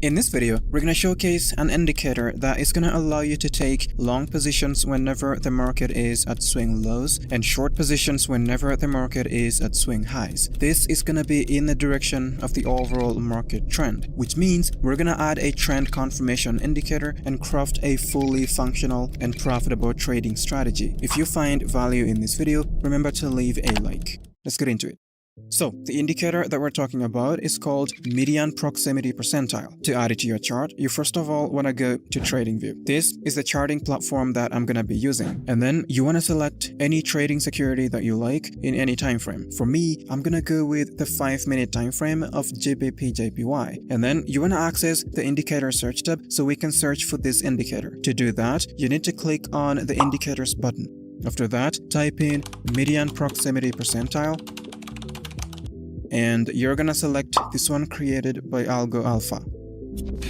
In this video, we're going to showcase an indicator that is going to allow you to take long positions whenever the market is at swing lows and short positions whenever the market is at swing highs. This is going to be in the direction of the overall market trend, which means we're going to add a trend confirmation indicator and craft a fully functional and profitable trading strategy. If you find value in this video, remember to leave a like. Let's get into it. So, the indicator that we're talking about is called median proximity percentile. To add it to your chart, you first of all want to go to TradingView. This is the charting platform that I'm going to be using. And then you want to select any trading security that you like in any time frame. For me, I'm going to go with the 5-minute time frame of GBP/JPY. And then you want to access the indicator search tab so we can search for this indicator. To do that, you need to click on the indicators button. After that, type in median proximity percentile. And you're gonna select this one created by Algo Alpha.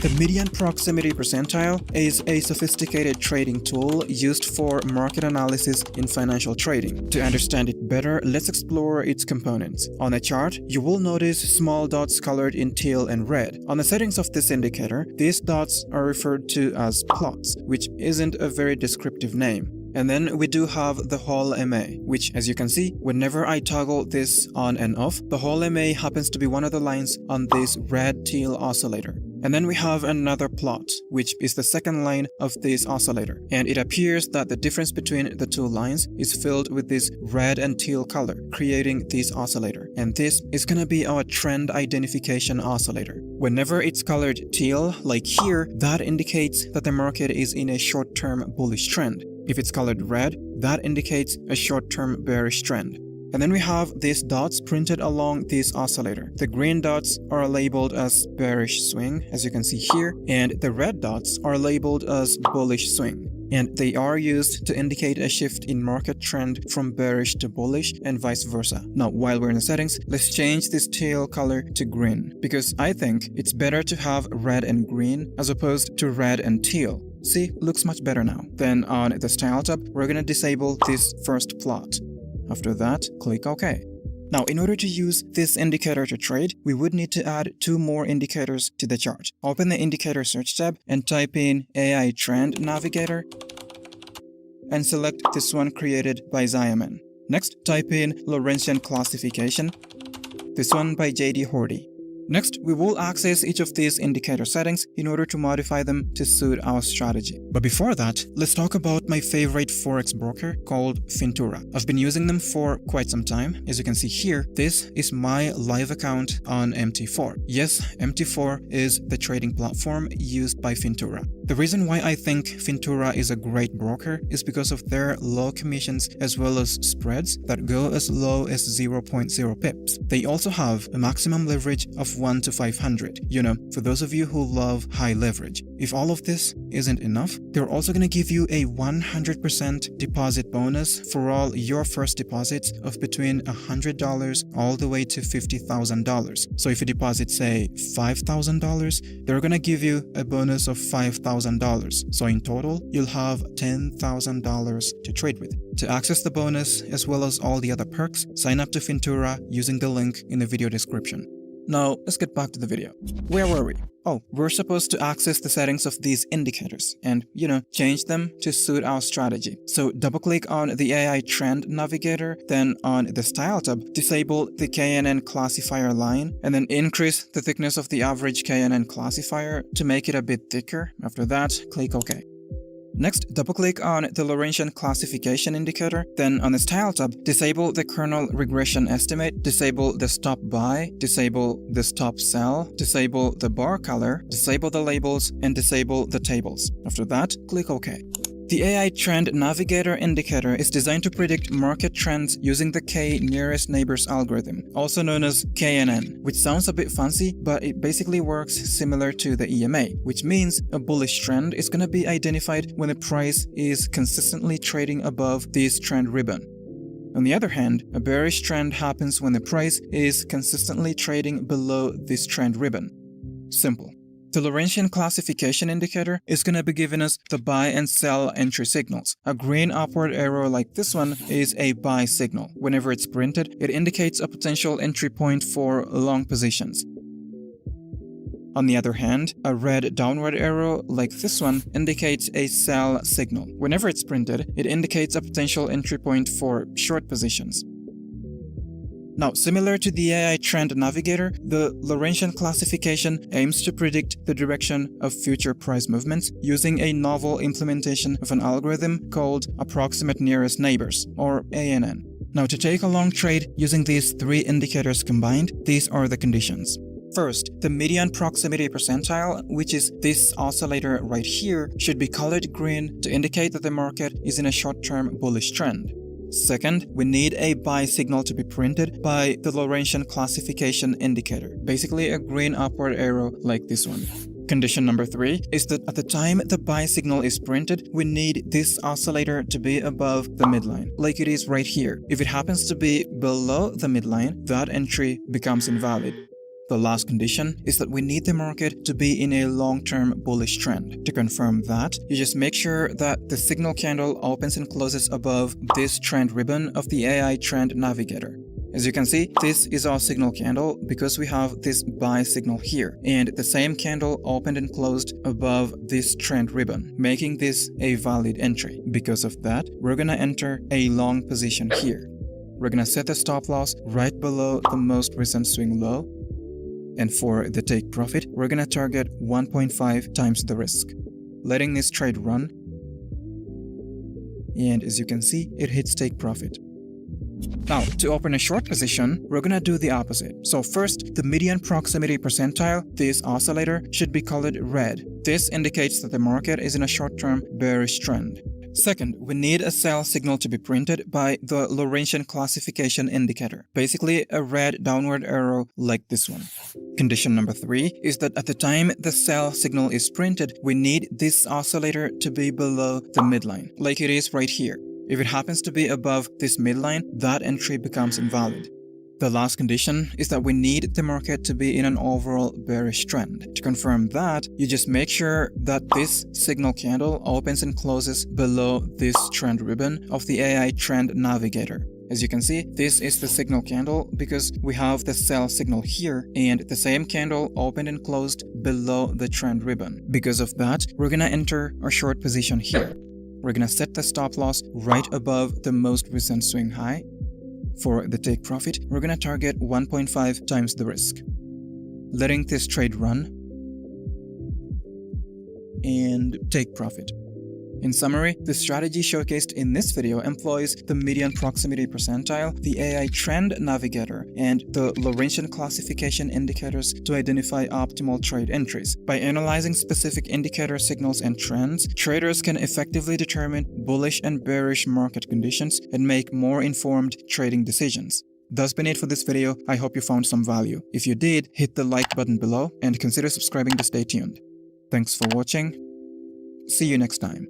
The median proximity percentile is a sophisticated trading tool used for market analysis in financial trading. To understand it better, let's explore its components. On a chart, you will notice small dots colored in teal and red. On the settings of this indicator, these dots are referred to as plots, which isn't a very descriptive name. And then we do have the whole MA, which as you can see, whenever I toggle this on and off, the whole MA happens to be one of the lines on this red teal oscillator. And then we have another plot, which is the second line of this oscillator. And it appears that the difference between the two lines is filled with this red and teal color, creating this oscillator. And this is gonna be our trend identification oscillator. Whenever it's colored teal, like here, that indicates that the market is in a short-term bullish trend. If it's colored red, that indicates a short-term bearish trend. And then we have these dots printed along this oscillator. The green dots are labeled as bearish swing, as you can see here, and the red dots are labeled as bullish swing. And they are used to indicate a shift in market trend from bearish to bullish and vice versa. Now, while we're in the settings, let's change this teal color to green, because I think it's better to have red and green as opposed to red and teal. See, looks much better now. Then on the style tab, we're gonna disable this first plot. After that, click OK. Now, in order to use this indicator to trade, we would need to add 2 more indicators to the chart. Open the indicator search tab and type in AI Trend Navigator and select this one created by Xiamen. Next, type in Lorentzian Classification, this one by JD Hordy. Next, we will access each of these indicator settings in order to modify them to suit our strategy. But before that, let's talk about my favorite forex broker called Fintura. I've been using them for quite some time. As you can see here, this is my live account on MT4. Yes, MT4 is the trading platform used by Fintura. The reason why I think Fintura is a great broker is because of their low commissions as well as spreads that go as low as 0.0 pips. They also have a maximum leverage of 1 to 500, for those of you who love high leverage. If all of this isn't enough, they're also going to give you a 100% deposit bonus for all your first deposits of between $100 all the way to $50,000. So if you deposit, say, $5,000, they're going to give you a bonus of $5,000. So in total, you'll have $10,000 to trade with. To access the bonus as well as all the other perks, sign up to Fintura using the link in the video description. Now, let's get back to the video. Where were we? Oh, we're supposed to access the settings of these indicators and, change them to suit our strategy. So double-click on the AI Trend Navigator, then on the Style tab, disable the KNN classifier line, and then increase the thickness of the average KNN classifier to make it a bit thicker. After that, click OK. Next, double-click on the Lorentzian Classification indicator, then on the Style tab, disable the kernel regression estimate, disable the stop buy, disable the stop sell, disable the bar color, disable the labels, and disable the tables. After that, click OK. The AI Trend Navigator indicator is designed to predict market trends using the K nearest neighbors algorithm, also known as KNN, which sounds a bit fancy, but it basically works similar to the EMA, which means a bullish trend is going to be identified when the price is consistently trading above this trend ribbon. On the other hand, a bearish trend happens when the price is consistently trading below this trend ribbon. Simple. The Lorentzian classification indicator is going to be giving us the buy and sell entry signals. A green upward arrow like this one is a buy signal. Whenever it's printed, it indicates a potential entry point for long positions. On the other hand, a red downward arrow like this one indicates a sell signal. Whenever it's printed, it indicates a potential entry point for short positions. Now, similar to the AI Trend Navigator, the Laurentian classification aims to predict the direction of future price movements using a novel implementation of an algorithm called Approximate Nearest Neighbors, or ANN. Now, to take a long trade using these three indicators combined, these are the conditions. First, the median proximity percentile, which is this oscillator right here, should be colored green to indicate that the market is in a short-term bullish trend. Second, we need a buy signal to be printed by the Laurentian classification indicator, basically a green upward arrow like this one. Condition number 3 is that at the time the buy signal is printed, we need this oscillator to be above the midline, like it is right here. If it happens to be below the midline, that entry becomes invalid. The last condition is that we need the market to be in a long-term bullish trend. To confirm that, you just make sure that the signal candle opens and closes above this trend ribbon of the AI Trend Navigator. As you can see, this is our signal candle because we have this buy signal here, and the same candle opened and closed above this trend ribbon, making this a valid entry. Because of that, we're gonna enter a long position here. We're gonna set the stop loss right below the most recent swing low. And for the take profit, we're gonna target 1.5 times the risk, letting this trade run. And as you can see, it hits take profit. Now, to open a short position, we're gonna do the opposite. So first, the median proximity percentile, this oscillator, should be colored red. This indicates that the market is in a short-term bearish trend. Second, we need a sell signal to be printed by the Laurentian classification indicator, basically a red downward arrow like this one. Condition number 3 is that at the time the sell signal is printed, we need this oscillator to be below the midline, like it is right here. If it happens to be above this midline, that entry becomes invalid. The last condition is that we need the market to be in an overall bearish trend. To confirm that, you just make sure that this signal candle opens and closes below this trend ribbon of the AI Trend Navigator. As you can see, this is the signal candle because we have the sell signal here and the same candle opened and closed below the trend ribbon. Because of that, we're gonna enter our short position here. We're gonna set the stop loss right above the most recent swing high. For the take profit, we're gonna target 1.5 times the risk, letting this trade run and take profit. In summary, the strategy showcased in this video employs the median proximity percentile, the AI Trend Navigator, and the Laurentian classification indicators to identify optimal trade entries. By analyzing specific indicator signals and trends, traders can effectively determine bullish and bearish market conditions and make more informed trading decisions. That's been it for this video. I hope you found some value. If you did, hit the like button below and consider subscribing to stay tuned. Thanks for watching. See you next time.